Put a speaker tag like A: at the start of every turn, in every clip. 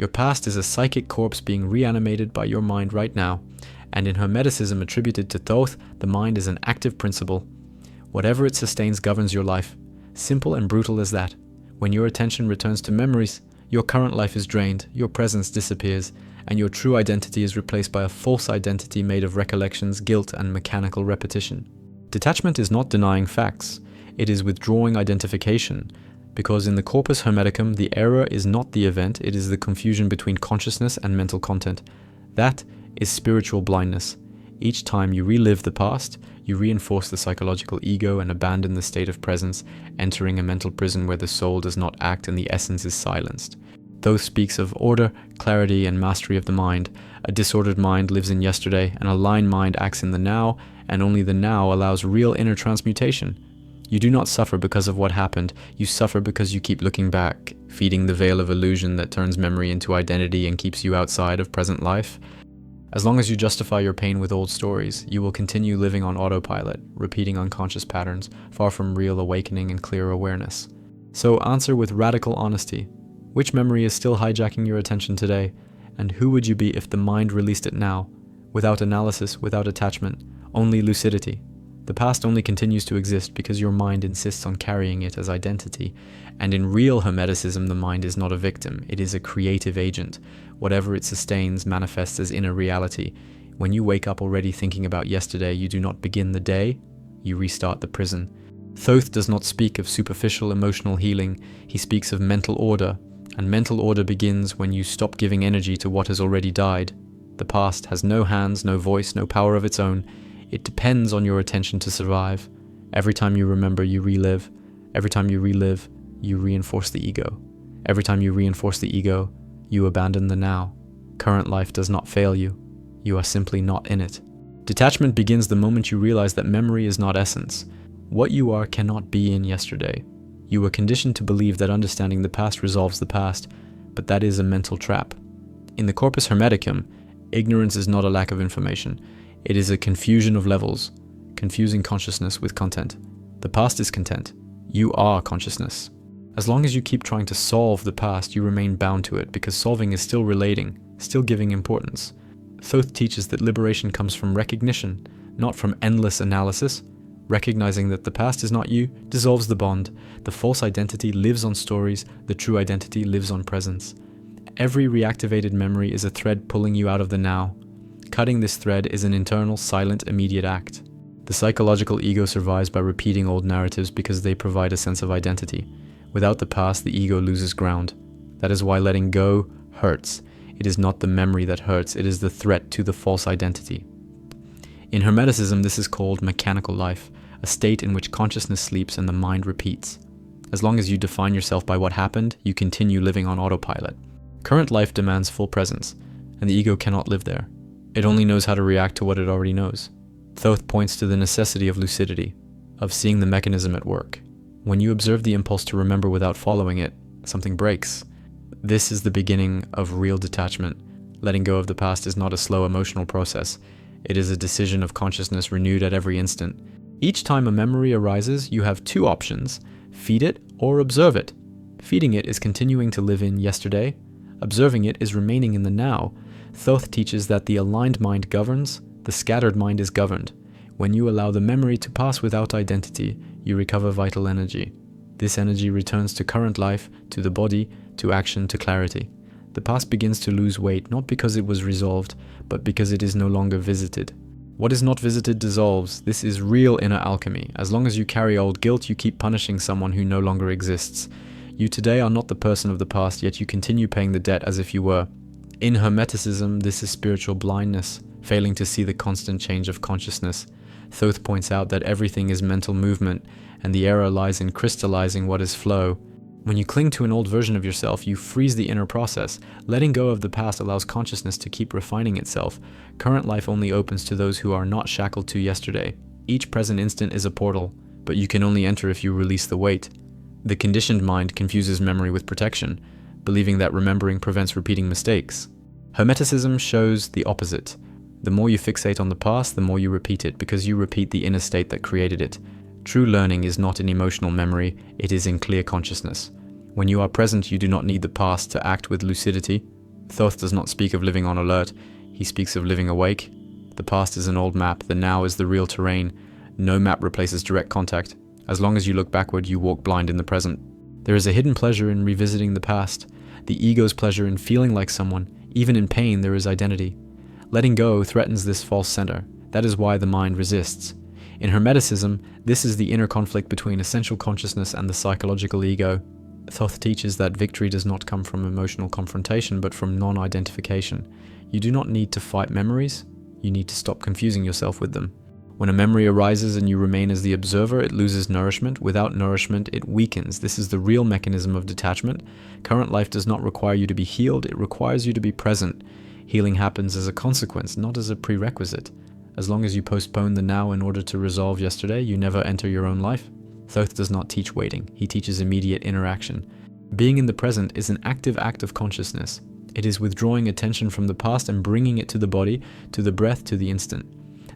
A: Your past is a psychic corpse being reanimated by your mind right now, and in Hermeticism attributed to Thoth, the mind is an active principle. Whatever it sustains governs your life. Simple and brutal as that. When your attention returns to memories, your current life is drained, your presence disappears, and your true identity is replaced by a false identity made of recollections, guilt, and mechanical repetition. Detachment is not denying facts, it is withdrawing identification, because in the corpus hermeticum, the error is not the event, it is the confusion between consciousness and mental content. That is spiritual blindness. Each time you relive the past, you reinforce the psychological ego and abandon the state of presence, entering a mental prison where the soul does not act and the essence is silenced. Thoth speaks of order, clarity, and mastery of the mind. A disordered mind lives in yesterday, an aligned mind acts in the now, and only the now allows real inner transmutation. You do not suffer because of what happened, you suffer because you keep looking back, feeding the veil of illusion that turns memory into identity and keeps you outside of present life. As long as you justify your pain with old stories, you will continue living on autopilot, repeating unconscious patterns, far from real awakening and clear awareness. So answer with radical honesty. Which memory is still hijacking your attention today? And who would you be if the mind released it now? Without analysis, without attachment, only lucidity. The past only continues to exist because your mind insists on carrying it as identity. And in real Hermeticism, the mind is not a victim, it is a creative agent. Whatever it sustains manifests as inner reality. When you wake up already thinking about yesterday, you do not begin the day, you restart the prison. Thoth does not speak of superficial emotional healing, he speaks of mental order. And mental order begins when you stop giving energy to what has already died. The past has no hands, no voice, no power of its own. It depends on your attention to survive. Every time you remember, you relive. Every time you relive, you reinforce the ego. Every time you reinforce the ego, you abandon the now. Current life does not fail you. You are simply not in it. Detachment begins the moment you realize that memory is not essence. What you are cannot be in yesterday. You were conditioned to believe that understanding the past resolves the past, but that is a mental trap. In the corpus hermeticum, ignorance is not a lack of information. It is a confusion of levels, confusing consciousness with content. The past is content. You are consciousness. As long as you keep trying to solve the past, you remain bound to it, because solving is still relating, still giving importance. Thoth teaches that liberation comes from recognition, not from endless analysis. Recognizing that the past is not you dissolves the bond. The false identity lives on stories, the true identity lives on presence. Every reactivated memory is a thread pulling you out of the now. Cutting this thread is an internal, silent, immediate act. The psychological ego survives by repeating old narratives because they provide a sense of identity. Without the past, the ego loses ground. That is why letting go hurts. It is not the memory that hurts, it is the threat to the false identity. In Hermeticism, this is called mechanical life, a state in which consciousness sleeps and the mind repeats. As long as you define yourself by what happened, you continue living on autopilot. Current life demands full presence, and the ego cannot live there. It only knows how to react to what it already knows. Thoth points to the necessity of lucidity, of seeing the mechanism at work. When you observe the impulse to remember without following it, something breaks. This is the beginning of real detachment. Letting go of the past is not a slow emotional process. It is a decision of consciousness renewed at every instant. Each time a memory arises, you have two options: feed it or observe it. Feeding it is continuing to live in yesterday. Observing it is remaining in the now. Thoth teaches that the aligned mind governs, the scattered mind is governed. When you allow the memory to pass without identity, you recover vital energy. This energy returns to current life, to the body, to action, to clarity. The past begins to lose weight, not because it was resolved, but because it is no longer visited. What is not visited dissolves. This is real inner alchemy. As long as you carry old guilt, you keep punishing someone who no longer exists. You today are not the person of the past, yet you continue paying the debt as if you were. In Hermeticism, this is spiritual blindness, failing to see the constant change of consciousness. Thoth points out that everything is mental movement, and the error lies in crystallizing what is flow. When you cling to an old version of yourself, you freeze the inner process. Letting go of the past allows consciousness to keep refining itself. Current life only opens to those who are not shackled to yesterday. Each present instant is a portal, but you can only enter if you release the weight. The conditioned mind confuses memory with protection, believing that remembering prevents repeating mistakes. Hermeticism shows the opposite. The more you fixate on the past, the more you repeat it, because you repeat the inner state that created it. True learning is not in emotional memory, it is in clear consciousness. When you are present, you do not need the past to act with lucidity. Thoth does not speak of living on alert, he speaks of living awake. The past is an old map, the now is the real terrain. No map replaces direct contact. As long as you look backward, you walk blind in the present. There is a hidden pleasure in revisiting the past, the ego's pleasure in feeling like someone. Even in pain, there is identity. Letting go threatens this false center. That is why the mind resists. In Hermeticism, this is the inner conflict between essential consciousness and the psychological ego. Thoth teaches that victory does not come from emotional confrontation, but from non-identification. You do not need to fight memories, you need to stop confusing yourself with them. When a memory arises and you remain as the observer, it loses nourishment. Without nourishment, it weakens. This is the real mechanism of detachment. Current life does not require you to be healed, it requires you to be present. Healing happens as a consequence, not as a prerequisite. As long as you postpone the now in order to resolve yesterday, you never enter your own life. Thoth does not teach waiting, he teaches immediate interaction. Being in the present is an active act of consciousness. It is withdrawing attention from the past and bringing it to the body, to the breath, to the instant.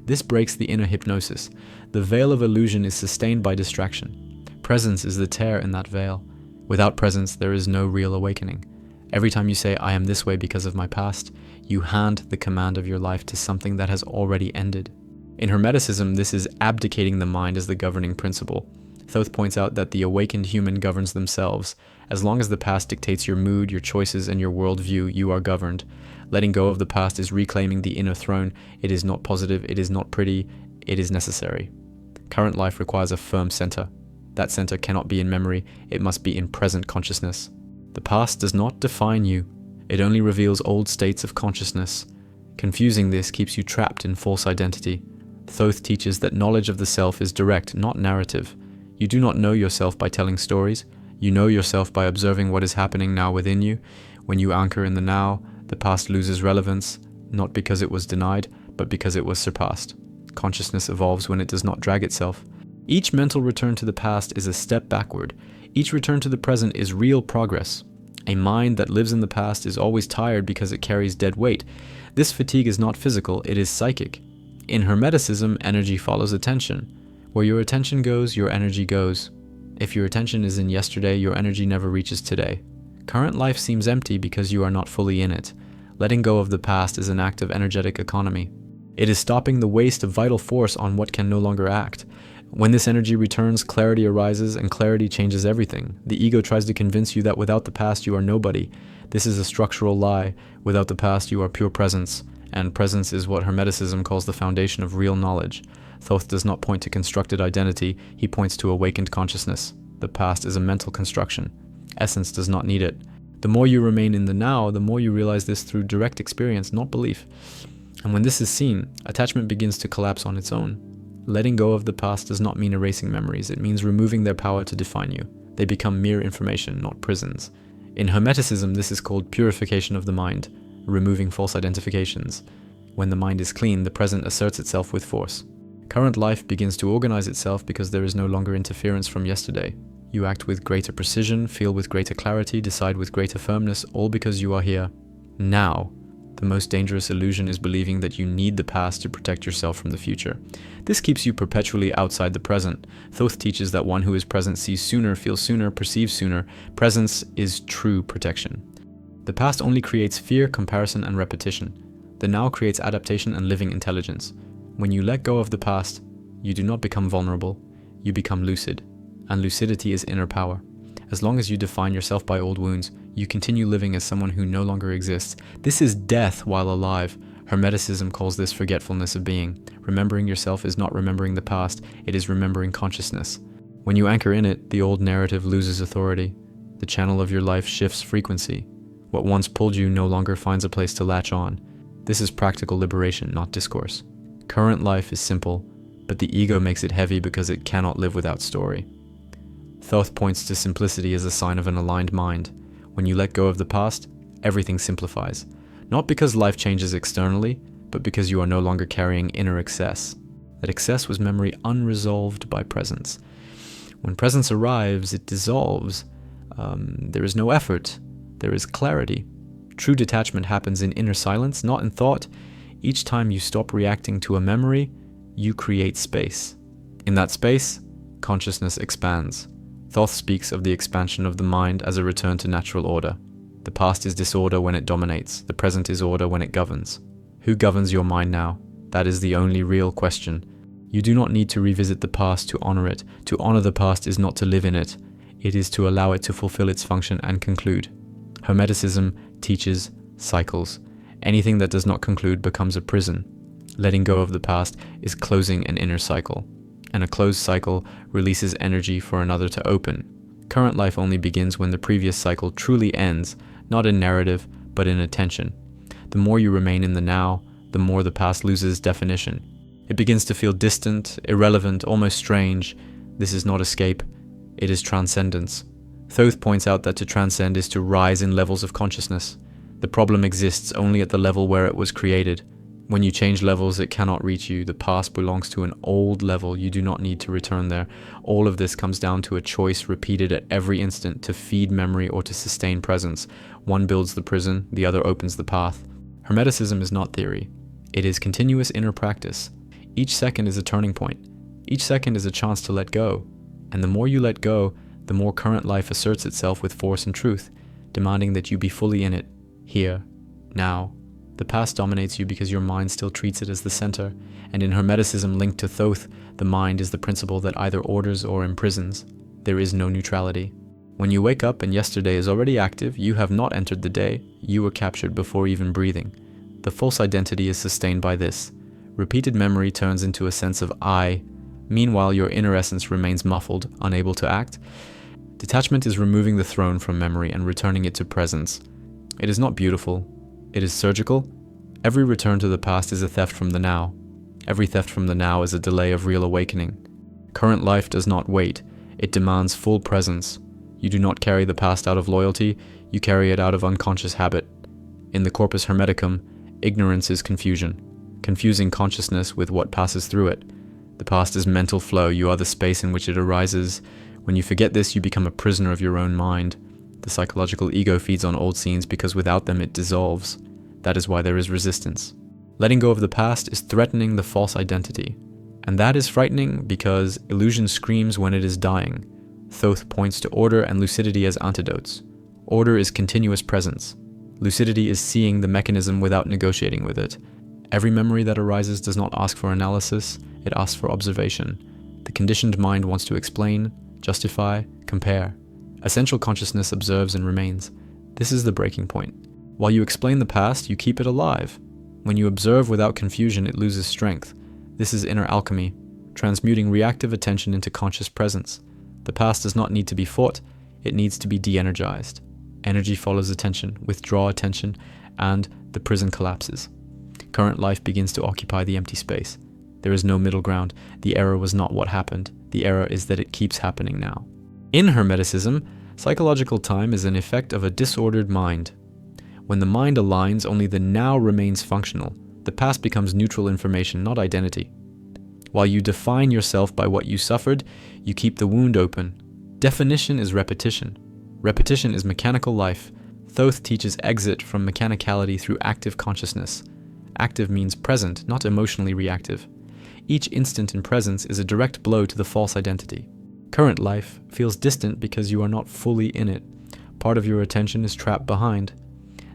A: This breaks the inner hypnosis. The veil of illusion is sustained by distraction. Presence is the tear in that veil. Without presence, there is no real awakening. Every time you say, I am this way because of my past, you hand the command of your life to something that has already ended. In Hermeticism, this is abdicating the mind as the governing principle. Thoth points out that the awakened human governs themselves. As long as the past dictates your mood, your choices, and your worldview, you are governed. Letting go of the past is reclaiming the inner throne. It is not positive, it is not pretty, it is necessary. Current life requires a firm center. That center cannot be in memory, it must be in present consciousness. The past does not define you. It only reveals old states of consciousness. Confusing this keeps you trapped in false identity. Thoth teaches that knowledge of the self is direct, not narrative. You do not know yourself by telling stories. You know yourself by observing what is happening now within you. When you anchor in the now, the past loses relevance, not because it was denied, but because it was surpassed. Consciousness evolves when it does not drag itself. Each mental return to the past is a step backward. Each return to the present is real progress. A mind that lives in the past is always tired because it carries dead weight. This fatigue is not physical, it is psychic. In Hermeticism, energy follows attention. Where your attention goes, your energy goes. If your attention is in yesterday, your energy never reaches today. Current life seems empty because you are not fully in it. Letting go of the past is an act of energetic economy. It is stopping the waste of vital force on what can no longer act. When this energy returns, clarity arises, and clarity changes everything. The ego tries to convince you that without the past you are nobody. This is a structural lie. Without the past you are pure presence, and presence is what Hermeticism calls the foundation of real knowledge. Thoth does not point to constructed identity, he points to awakened consciousness. The past is a mental construction. Essence does not need it. The more you remain in the now, the more you realize this through direct experience, not belief. And when this is seen, attachment begins to collapse on its own. Letting go of the past does not mean erasing memories, it means removing their power to define you. They become mere information, not prisons. In Hermeticism, this is called purification of the mind, removing false identifications. When the mind is clean, the present asserts itself with force. Current life begins to organize itself because there is no longer interference from yesterday. You act with greater precision, feel with greater clarity, decide with greater firmness, all because you are here. Now. The most dangerous illusion is believing that you need the past to protect yourself from the future. This keeps you perpetually outside the present. Thoth teaches that one who is present sees sooner, feels sooner, perceives sooner. Presence is true protection. The past only creates fear, comparison, and repetition. The now creates adaptation and living intelligence. When you let go of the past, you do not become vulnerable, you become lucid. And lucidity is inner power. As long as you define yourself by old wounds, you continue living as someone who no longer exists. This is death while alive. Hermeticism calls this forgetfulness of being. Remembering yourself is not remembering the past, it is remembering consciousness. When you anchor in it, the old narrative loses authority. The channel of your life shifts frequency. What once pulled you no longer finds a place to latch on. This is practical liberation, not discourse. Current life is simple, but the ego makes it heavy because it cannot live without story. Thoth points to simplicity as a sign of an aligned mind. When you let go of the past, everything simplifies. Not because life changes externally, but because you are no longer carrying inner excess. That excess was memory unresolved by presence. When presence arrives, it dissolves. There is no effort. There is clarity. True detachment happens in inner silence, not in thought. Each time you stop reacting to a memory, you create space. In that space, consciousness expands. Thoth speaks of the expansion of the mind as a return to natural order. The past is disorder when it dominates. The present is order when it governs. Who governs your mind now? That is the only real question. You do not need to revisit the past to honor it. To honor the past is not to live in it. It is to allow it to fulfill its function and conclude. Hermeticism teaches cycles. Anything that does not conclude becomes a prison. Letting go of the past is closing an inner cycle, and a closed cycle releases energy for another to open. Current life only begins when the previous cycle truly ends, not in narrative, but in attention. The more you remain in the now, the more the past loses definition. It begins to feel distant, irrelevant, almost strange. This is not escape, it is transcendence. Thoth points out that to transcend is to rise in levels of consciousness. The problem exists only at the level where it was created. When you change levels, it cannot reach you. The past belongs to an old level. You do not need to return there. All of this comes down to a choice repeated at every instant to feed memory or to sustain presence. One builds the prison, the other opens the path. Hermeticism is not theory. It is continuous inner practice. Each second is a turning point. Each second is a chance to let go. And the more you let go, the more current life asserts itself with force and truth, demanding that you be fully in it, here, now. The past dominates you because your mind still treats it as the center, and in Hermeticism linked to Thoth, the mind is the principle that either orders or imprisons. There is no neutrality. When you wake up and yesterday is already active, you have not entered the day, you were captured before even breathing. The false identity is sustained by this. Repeated memory turns into a sense of I. Meanwhile, your inner essence remains muffled, unable to act. Detachment is removing the throne from memory and returning it to presence. It is not beautiful. It is surgical. Every return to the past is a theft from the now. Every theft from the now is a delay of real awakening. Current life does not wait. It demands full presence. You do not carry the past out of loyalty. You carry it out of unconscious habit. In the Corpus Hermeticum, ignorance is confusion. Confusing consciousness with what passes through it. The past is mental flow. You are the space in which it arises. When you forget this, you become a prisoner of your own mind. The psychological ego feeds on old scenes because without them it dissolves. That is why there is resistance. Letting go of the past is threatening the false identity. And that is frightening because illusion screams when it is dying. Thoth points to order and lucidity as antidotes. Order is continuous presence. Lucidity is seeing the mechanism without negotiating with it. Every memory that arises does not ask for analysis, it asks for observation. The conditioned mind wants to explain, justify, compare. Essential consciousness observes and remains. This is the breaking point. While you explain the past, you keep it alive. When you observe without confusion, it loses strength. This is inner alchemy, transmuting reactive attention into conscious presence. The past does not need to be fought, it needs to be de-energized. Energy follows attention, withdraw attention, and the prison collapses. Current life begins to occupy the empty space. There is no middle ground. The error was not what happened. The error is that it keeps happening now. In Hermeticism, psychological time is an effect of a disordered mind. When the mind aligns, only the now remains functional. The past becomes neutral information, not identity. While you define yourself by what you suffered, you keep the wound open. Definition is repetition. Repetition is mechanical life. Thoth teaches exit from mechanicality through active consciousness. Active means present, not emotionally reactive. Each instant in presence is a direct blow to the false identity. Current life feels distant because you are not fully in it. Part of your attention is trapped behind.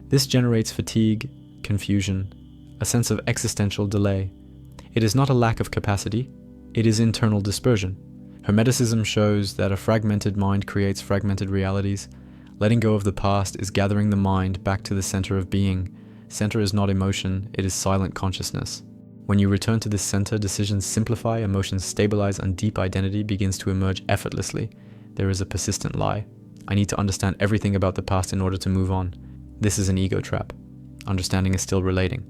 A: This generates fatigue, confusion, a sense of existential delay. It is not a lack of capacity, it is internal dispersion. Hermeticism shows that a fragmented mind creates fragmented realities. Letting go of the past is gathering the mind back to the center of being. Center is not emotion, it is silent consciousness. When you return to this center, decisions simplify, emotions stabilize, and deep identity begins to emerge effortlessly. There is a persistent lie. I need to understand everything about the past in order to move on. This is an ego trap. Understanding is still relating.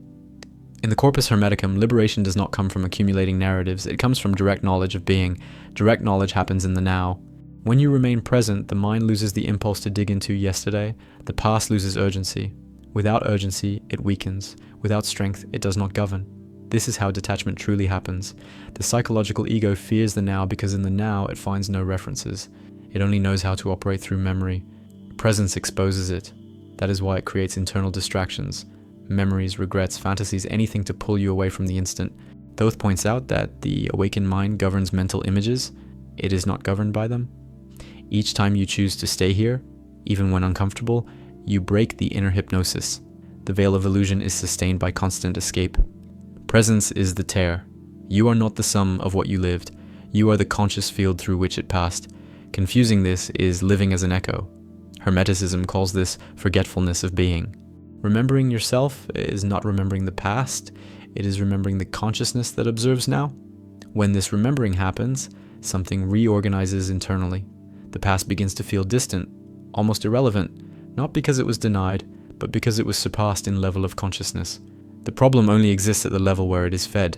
A: In the Corpus Hermeticum, liberation does not come from accumulating narratives, it comes from direct knowledge of being. Direct knowledge happens in the now. When you remain present, the mind loses the impulse to dig into yesterday, the past loses urgency. Without urgency, it weakens. Without strength, it does not govern. This is how detachment truly happens. The psychological ego fears the now because in the now it finds no references. It only knows how to operate through memory. Presence exposes it. That is why it creates internal distractions. Memories, regrets, fantasies, anything to pull you away from the instant. Thoth points out that the awakened mind governs mental images. It is not governed by them. Each time you choose to stay here, even when uncomfortable, You break the inner hypnosis. The veil of illusion is sustained by constant escape. Presence is the tear. You are not the sum of what you lived. You are the conscious field through which it passed. Confusing this is living as an echo. Hermeticism calls this forgetfulness of being. Remembering yourself is not remembering the past. It is remembering the consciousness that observes now. When this remembering happens, something reorganizes internally. The past begins to feel distant, almost irrelevant, not because it was denied, but because it was surpassed in level of consciousness. The problem only exists at the level where it is fed.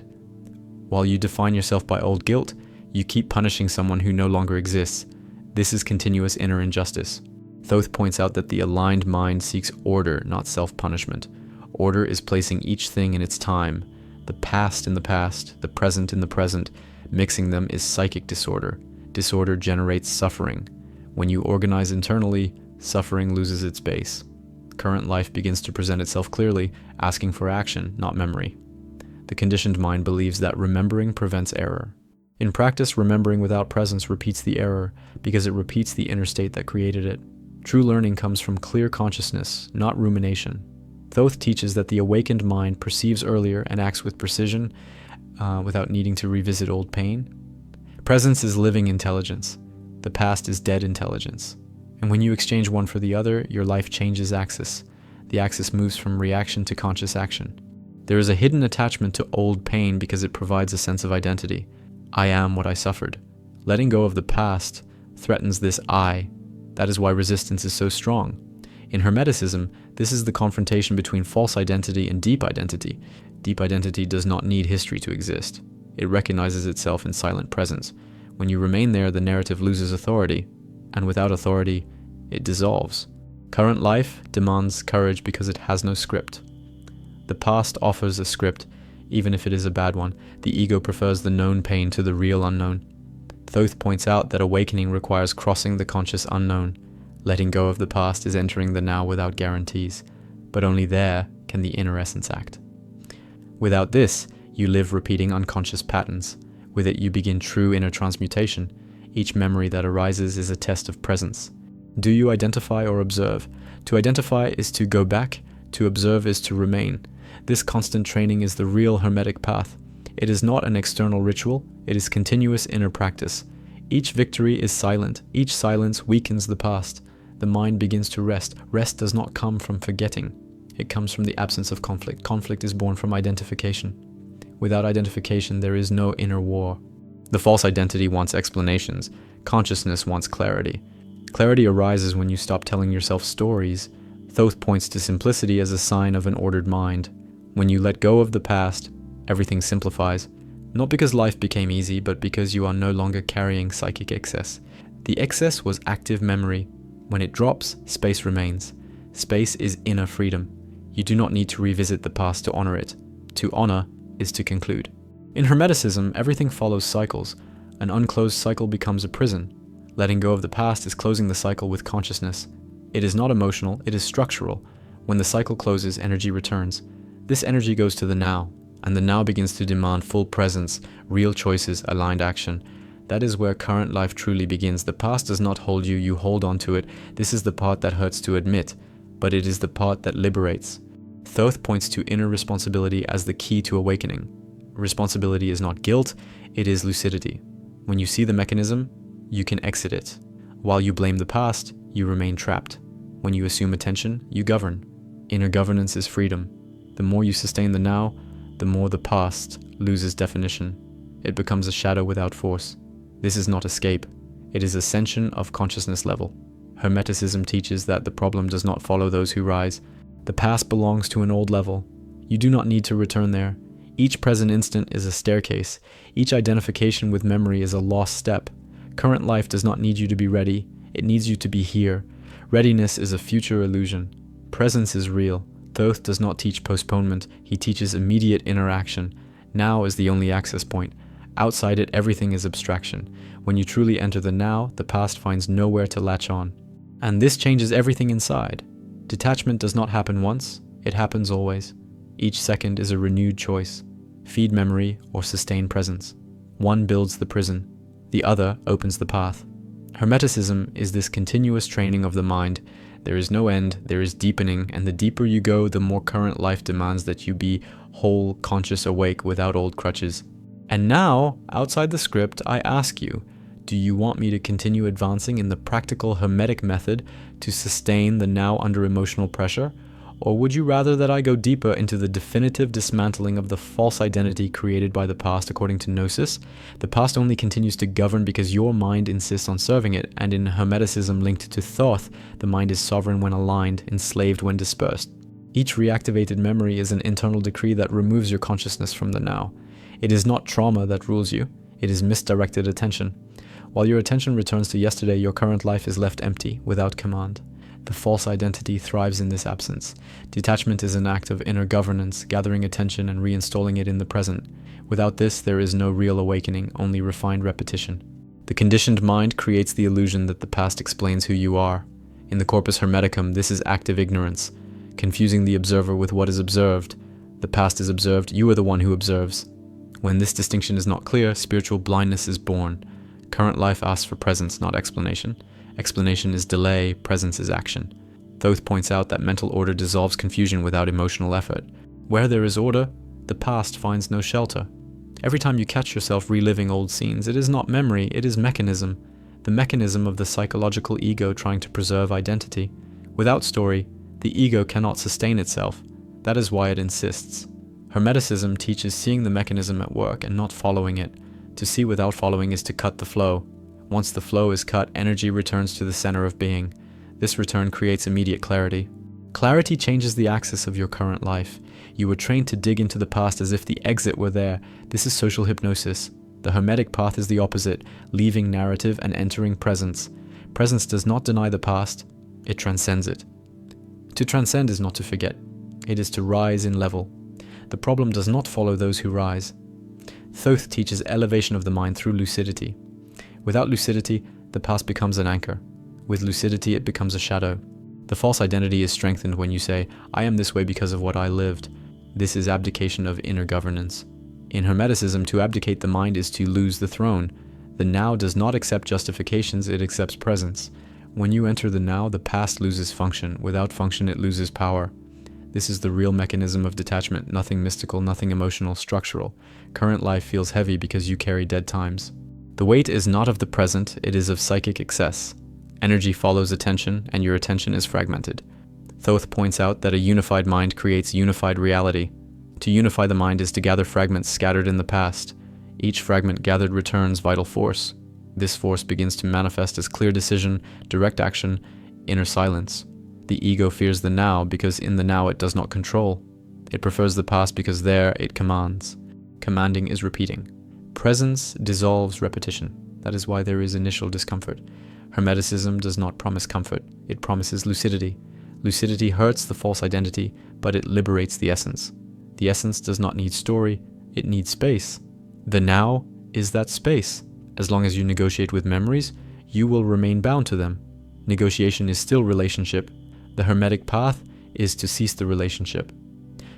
A: While you define yourself by old guilt, you keep punishing someone who no longer exists. This is continuous inner injustice. Thoth points out that the aligned mind seeks order, not self-punishment. Order is placing each thing in its time, the past in the past, the present in the present. Mixing them is psychic disorder. Disorder generates suffering. When you organize internally, suffering loses its base. Current life begins to present itself clearly, asking for action, not memory. The conditioned mind believes that remembering prevents error. In practice, remembering without presence repeats the error because it repeats the inner state that created it. True learning comes from clear consciousness, not rumination. Thoth teaches that the awakened mind perceives earlier and acts with precision without needing to revisit old pain. Presence is living intelligence. The past is dead intelligence. And when you exchange one for the other, your life changes axis. The axis moves from reaction to conscious action. There is a hidden attachment to old pain because it provides a sense of identity. I am what I suffered. Letting go of the past threatens this I. That is why resistance is so strong. In Hermeticism, this is the confrontation between false identity and deep identity. Deep identity does not need history to exist. It recognizes itself in silent presence. When you remain there, the narrative loses authority, and without authority, it dissolves. Current life demands courage because it has no script. The past offers a script, even if it is a bad one. The ego prefers the known pain to the real unknown. Thoth points out that awakening requires crossing the conscious unknown. Letting go of the past is entering the now without guarantees, but only there can the inner essence act. Without this, you live repeating unconscious patterns. With it, you begin true inner transmutation. Each memory that arises is a test of presence. Do you identify or observe? To identify is to go back, to observe is to remain. This constant training is the real Hermetic path. It is not an external ritual, it is continuous inner practice. Each victory is silent, each silence weakens the past. The mind begins to rest. Rest does not come from forgetting. It comes from the absence of conflict. Conflict is born from identification. Without identification, there is no inner war. The false identity wants explanations. Consciousness wants clarity. Clarity arises when you stop telling yourself stories. Thoth points to simplicity as a sign of an ordered mind. When you let go of the past, everything simplifies. Not because life became easy, but because you are no longer carrying psychic excess. The excess was active memory. When it drops, space remains. Space is inner freedom. You do not need to revisit the past to honor it. To honor is to conclude. In Hermeticism, everything follows cycles. An unclosed cycle becomes a prison. Letting go of the past is closing the cycle with consciousness. It is not emotional, it is structural. When the cycle closes, energy returns. This energy goes to the now, and the now begins to demand full presence, real choices, aligned action. That is where current life truly begins. The past does not hold you, you hold on to it. This is the part that hurts to admit, but it is the part that liberates. Thoth points to inner responsibility as the key to awakening. Responsibility is not guilt, it is lucidity. When you see the mechanism, you can exit it. While you blame the past, you remain trapped. When you assume attention, you govern. Inner governance is freedom. The more you sustain the now, the more the past loses definition. It becomes a shadow without force. This is not escape. It is ascension of consciousness level. Hermeticism teaches that the problem does not follow those who rise. The past belongs to an old level. You do not need to return there. Each present instant is a staircase. Each identification with memory is a lost step. Current life does not need you to be ready. It needs you to be here. Readiness is a future illusion. Presence is real. Thoth does not teach postponement. He teaches immediate interaction. Now is the only access point. Outside it, everything is abstraction. When you truly enter the now, the past finds nowhere to latch on. And this changes everything inside. Detachment does not happen once, it happens always. Each second is a renewed choice. Feed memory or sustain presence. One builds the prison, the other opens the path. Hermeticism is this continuous training of the mind. There is no end, there is deepening, and the deeper you go, the more current life demands that you be whole, conscious, awake without old crutches. And now, outside the script, I ask you, do you want me to continue advancing in the practical Hermetic method to sustain the now under emotional pressure? Or would you rather that I go deeper into the definitive dismantling of the false identity created by the past according to Gnosis? The past only continues to govern because your mind insists on serving it, and in Hermeticism linked to Thoth, the mind is sovereign when aligned, enslaved when dispersed. Each reactivated memory is an internal decree that removes your consciousness from the now. It is not trauma that rules you, it is misdirected attention. While your attention returns to yesterday, your current life is left empty, without command. The false identity thrives in this absence. Detachment is an act of inner governance, gathering attention and reinstalling it in the present. Without this, there is no real awakening, only refined repetition. The conditioned mind creates the illusion that the past explains who you are. In the corpus hermeticum, this is active ignorance, confusing the observer with what is observed. The past is observed, you are the one who observes. When this distinction is not clear, spiritual blindness is born. Current life asks for presence, not explanation. Explanation is delay, presence is action. Thoth points out that mental order dissolves confusion without emotional effort. Where there is order, the past finds no shelter. Every time you catch yourself reliving old scenes, it is not memory, it is mechanism. The mechanism of the psychological ego trying to preserve identity. Without story, the ego cannot sustain itself. That is why it insists. Hermeticism teaches seeing the mechanism at work and not following it. To see without following is to cut the flow. Once the flow is cut, energy returns to the center of being. This return creates immediate clarity. Clarity changes the axis of your current life. You were trained to dig into the past as if the exit were there. This is social hypnosis. The Hermetic path is the opposite, leaving narrative and entering presence. Presence does not deny the past, it transcends it. To transcend is not to forget. It is to rise in level. The problem does not follow those who rise. Thoth teaches elevation of the mind through lucidity. Without lucidity, the past becomes an anchor. With lucidity, it becomes a shadow. The false identity is strengthened when you say, I am this way because of what I lived. This is abdication of inner governance. In Hermeticism, to abdicate the mind is to lose the throne. The now does not accept justifications, it accepts presence. When you enter the now, the past loses function. Without function, it loses power. This is the real mechanism of detachment, nothing mystical, nothing emotional, structural. Current life feels heavy because you carry dead times. The weight is not of the present, it is of psychic excess. Energy follows attention, and your attention is fragmented. Thoth points out that a unified mind creates unified reality. To unify the mind is to gather fragments scattered in the past. Each fragment gathered returns vital force. This force begins to manifest as clear decision, direct action, inner silence. The ego fears the now because in the now it does not control. It prefers the past because there it commands. Commanding is repeating. Presence dissolves repetition. That is why there is initial discomfort. Hermeticism does not promise comfort. It promises lucidity. Lucidity hurts the false identity, but it liberates the essence. The essence does not need story, it needs space. The now is that space. As long as you negotiate with memories, you will remain bound to them. Negotiation is still relationship. The Hermetic path is to cease the relationship.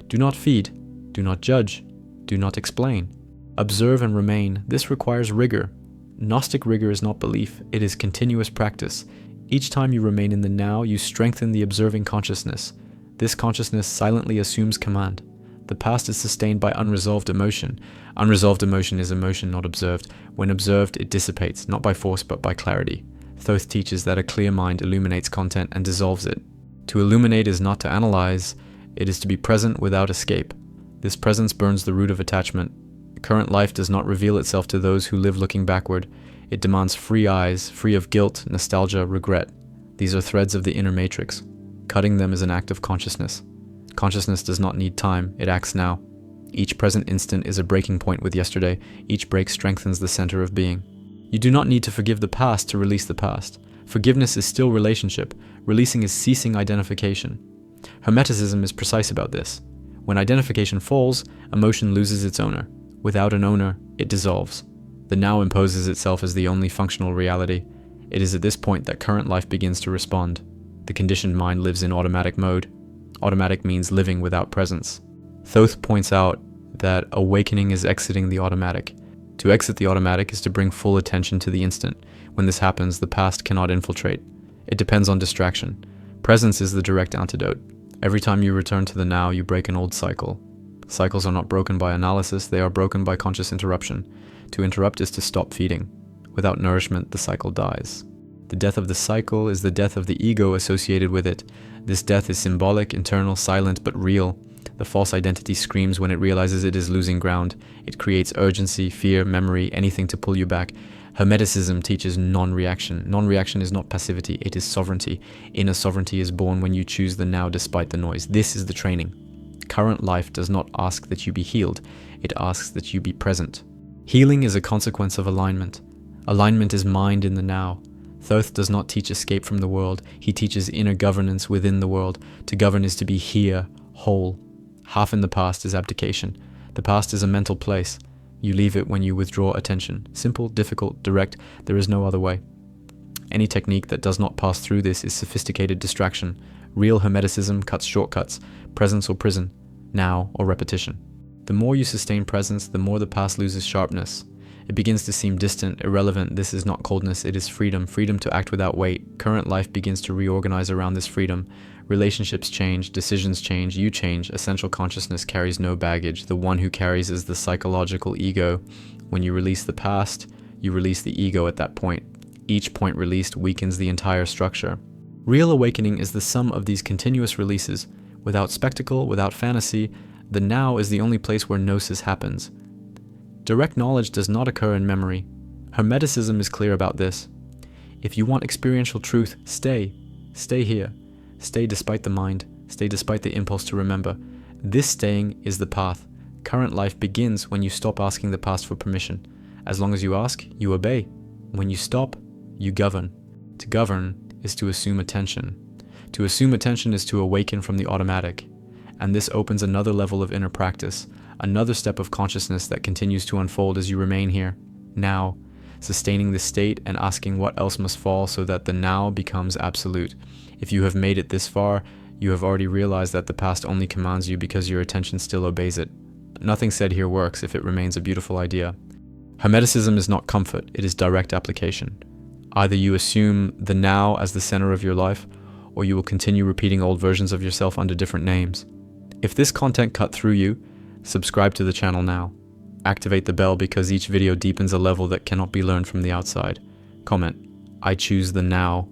A: Do not feed, do not judge, do not explain. Observe and remain. This requires rigor. Gnostic rigor is not belief, it is continuous practice. Each time you remain in the now, you strengthen the observing consciousness. This consciousness silently assumes command. The past is sustained by unresolved emotion. Unresolved emotion is emotion not observed. When observed, it dissipates, not by force but by clarity. Thoth teaches that a clear mind illuminates content and dissolves it. To illuminate is not to analyze, it is to be present without escape. This presence burns the root of attachment. Current life does not reveal itself to those who live looking backward. It demands free eyes, free of guilt, nostalgia, regret. These are threads of the inner matrix. Cutting them is an act of consciousness. Consciousness does not need time, it acts now. Each present instant is a breaking point with yesterday. Each break strengthens the center of being. You do not need to forgive the past to release the past. Forgiveness is still relationship. Releasing is ceasing identification. Hermeticism is precise about this. When identification falls, emotion loses its owner. Without an owner, it dissolves. The now imposes itself as the only functional reality. It is at this point that current life begins to respond. The conditioned mind lives in automatic mode. Automatic means living without presence. Thoth points out that awakening is exiting the automatic. To exit the automatic is to bring full attention to the instant. When this happens, the past cannot infiltrate. It depends on distraction. Presence is the direct antidote. Every time you return to the now, you break an old cycle. Cycles are not broken by analysis, they are broken by conscious interruption. To interrupt is to stop feeding. Without nourishment, the cycle dies. The death of the cycle is the death of the ego associated with it. This death is symbolic, internal, silent, but real. The false identity screams when it realizes it is losing ground. It creates urgency, fear, memory, anything to pull you back. Hermeticism teaches non-reaction. Non-reaction is not passivity, it is sovereignty. Inner sovereignty is born when you choose the now despite the noise. This is the training. Current life does not ask that you be healed, it asks that you be present. Healing is a consequence of alignment. Alignment is mind in the now. Thoth does not teach escape from the world, he teaches inner governance within the world. To govern is to be here, whole. Half in the past is abdication. The past is a mental place. You leave it when you withdraw attention. Simple, difficult, direct, there is no other way. Any technique that does not pass through this is sophisticated distraction. Real Hermeticism cuts shortcuts, presence or prison, now or repetition. The more you sustain presence, the more the past loses sharpness. It begins to seem distant, irrelevant. This is not coldness, it is freedom. Freedom to act without weight. Current life begins to reorganize around this freedom. Relationships change, decisions change, you change. Essential consciousness carries no baggage. The one who carries is the psychological ego. When you release the past, you release the ego at that point. Each point released weakens the entire structure. Real awakening is the sum of these continuous releases. Without spectacle, without fantasy, the now is the only place where Gnosis happens. Direct knowledge does not occur in memory. Hermeticism is clear about this. If you want experiential truth, stay. Stay here. Stay despite the mind. Stay despite the impulse to remember. This staying is the path. Current life begins when you stop asking the past for permission. As long as you ask, you obey. When you stop, you govern. To govern is to assume attention. To assume attention is to awaken from the automatic. And this opens another level of inner practice, another step of consciousness that continues to unfold as you remain here, now, sustaining the state and asking what else must fall so that the now becomes absolute. If you have made it this far, you have already realized that the past only commands you because your attention still obeys it. Nothing said here works if it remains a beautiful idea. Hermeticism is not comfort, it is direct application. Either you assume the now as the center of your life, or you will continue repeating old versions of yourself under different names. If this content cut through you, subscribe to the channel now. Activate the bell because each video deepens a level that cannot be learned from the outside. Comment, I choose the now,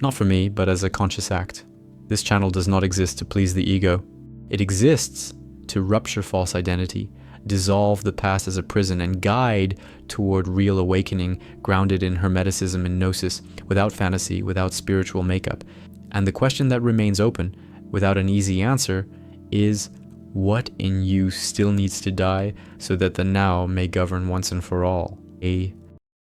A: not for me, but as a conscious act. This channel does not exist to please the ego. It exists to rupture false identity, dissolve the past as a prison, and guide toward real awakening grounded in Hermeticism and Gnosis, without fantasy, without spiritual makeup. And the question that remains open, without an easy answer, is what in you still needs to die so that the now may govern once and for all? A